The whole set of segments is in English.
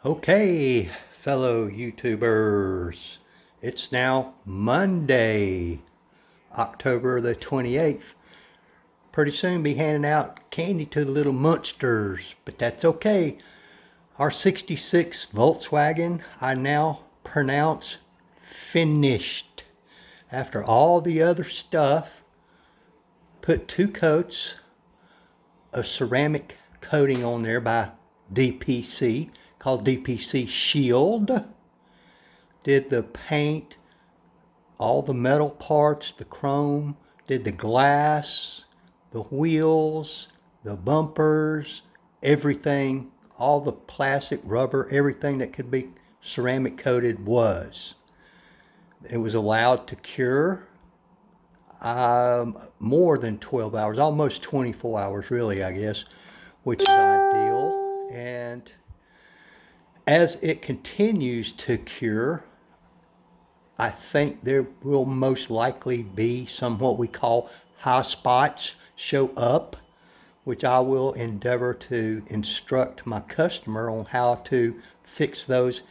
Okay, fellow YouTubers, it's now Monday, October the 28th. Pretty soon be handing out candy to the little munsters, but that's okay. Our 66 Volkswagen I now pronounce finished. After all the other stuff, put 2 coats of ceramic coating on there by DPC called DPC Shield. Did the paint, all the metal parts, the chrome, did the glass, the wheels, the bumpers, everything, all the plastic, rubber, everything that could be ceramic coated was. It was allowed to cure more than 12 hours, almost 24 hours really, I guess, which is ideal. And as it continues to cure, I think there will most likely be some what we call high spots show up, which I will endeavor to instruct my customer on how to fix those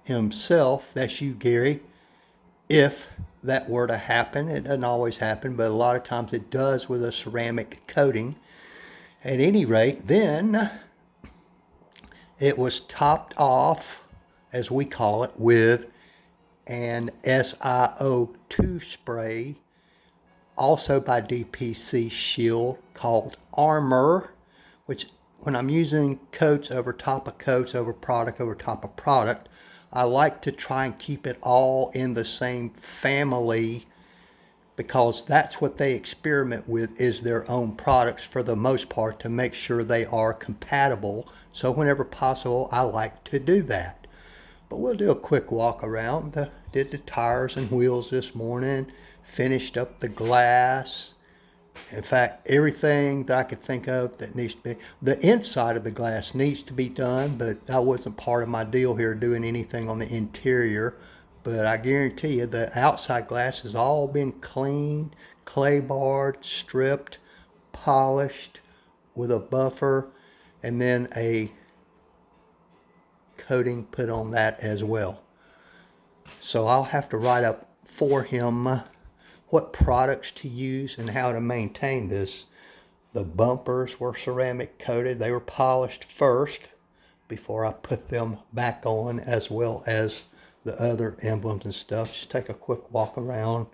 himself. That's you, Gary. If that were to happen, it doesn't always happen, but a lot of times it does with a ceramic coating. At any rate, then it was topped off, as we call it, with an SiO2 spray, also by DPC Shield, called Armor, which when I'm using coats over top of coats, over product over top of product, I like to try and keep it all in the same family, because that's what they experiment with, is their own products for the most part, to make sure they are compatible. So whenever possible, I like to do that. But we'll do a quick walk around. Did the tires and wheels this morning, finished up the glass. In fact, everything that I could think of that needs to be, the inside of the glass needs to be done, but that wasn't part of my deal here, doing anything on the interior. But I guarantee you the outside glass has all been cleaned, clay barred, stripped, polished with a buffer, and then a coating put on that as well. So I'll have to write up for him what products to use and how to maintain this. The bumpers were ceramic coated. They were polished first before I put them back on, as well as the other emblems and stuff. Just take a quick walk around.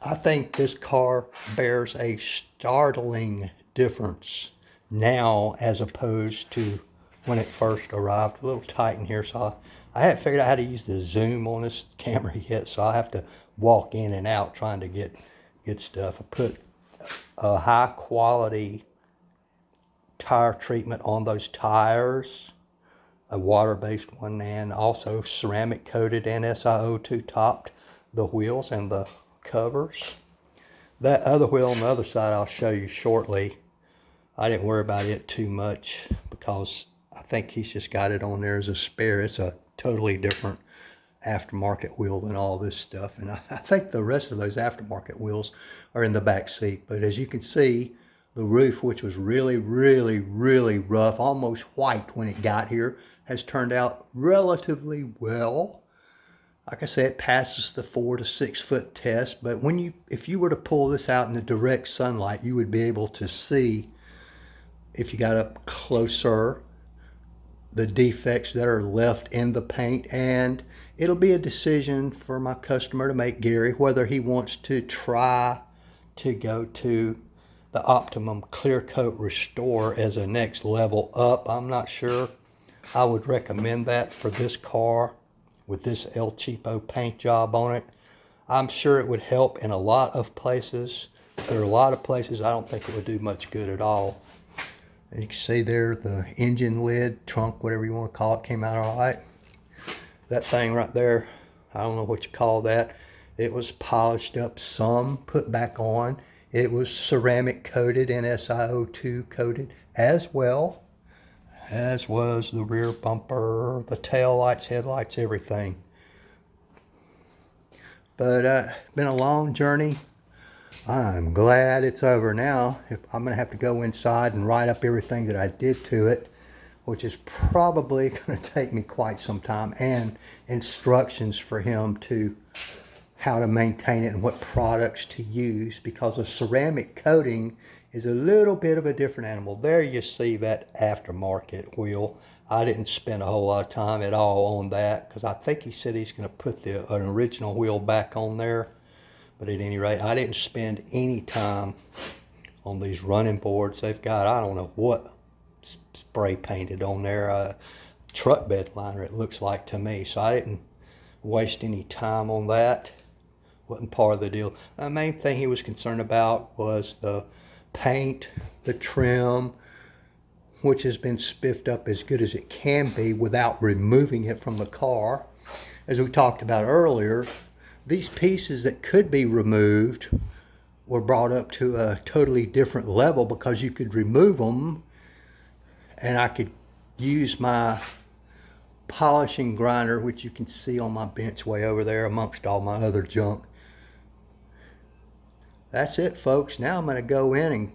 I think this car bears a startling difference now as opposed to when it first arrived. A little tight in here, so I haven't figured out how to use the zoom on this camera yet, so I have to walk in and out trying to get stuff. I put a high quality tire treatment on those tires, a water-based one, and also ceramic coated and SiO2 topped the wheels and the covers. That other wheel on the other side I'll show you shortly. I didn't worry about it too much because I think he's just got it on there as a spare. It's a totally different aftermarket wheel than all this stuff. And I think the rest of those aftermarket wheels are in the back seat. But as you can see, the roof, which was really, really, really rough, almost white when it got here, has turned out relatively well. Like I said, it passes the 4 to 6 foot test. But if you were to pull this out in the direct sunlight, you would be able to see, if you got up closer, the defects that are left in the paint. And it'll be a decision for my customer to make, Gary, whether he wants to try to go to the Optimum Clear Coat Restore as a next level up. I'm not sure I would recommend that for this car with this El Cheapo paint job on it. I'm sure it would help in a lot of places. There are a lot of places I don't think it would do much good at all. You can see there the engine lid, trunk, whatever you want to call it, came out all right. That thing right there, I don't know what you call that. It was polished up some, put back on. It was ceramic coated and SiO2 coated as well, as was the rear bumper, the tail lights, headlights, everything. But been a long journey. I'm glad it's over now. I'm going to have to go inside and write up everything that I did to it. which is probably going to take me quite some time, and instructions for him to how to maintain it and what products to use, because a ceramic coating is a little bit of a different animal. There you see that aftermarket wheel. I didn't spend a whole lot of time at all on that because I think he said he's going to put an original wheel back on there. But at any rate, I didn't spend any time on these running boards. They've got, I don't know what spray painted on there, truck bed liner it looks like to me. So I didn't waste any time on that. Wasn't part of the deal. The main thing he was concerned about was the paint, the trim, which has been spiffed up as good as it can be without removing it from the car. As we talked about earlier, these pieces that could be removed were brought up to a totally different level because you could remove them and I could use my polishing grinder, which you can see on my bench way over there amongst all my other junk. That's it, folks. Now I'm going to go in and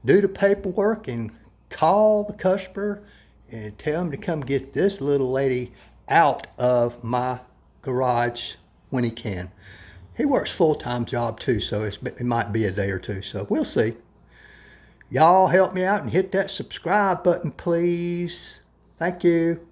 do the paperwork and call the customer and tell him to come get this little lady out of my garage when he can. He works full-time job too, so it might be a day or two, so we'll see. Y'all help me out and hit that subscribe button, please. Thank you.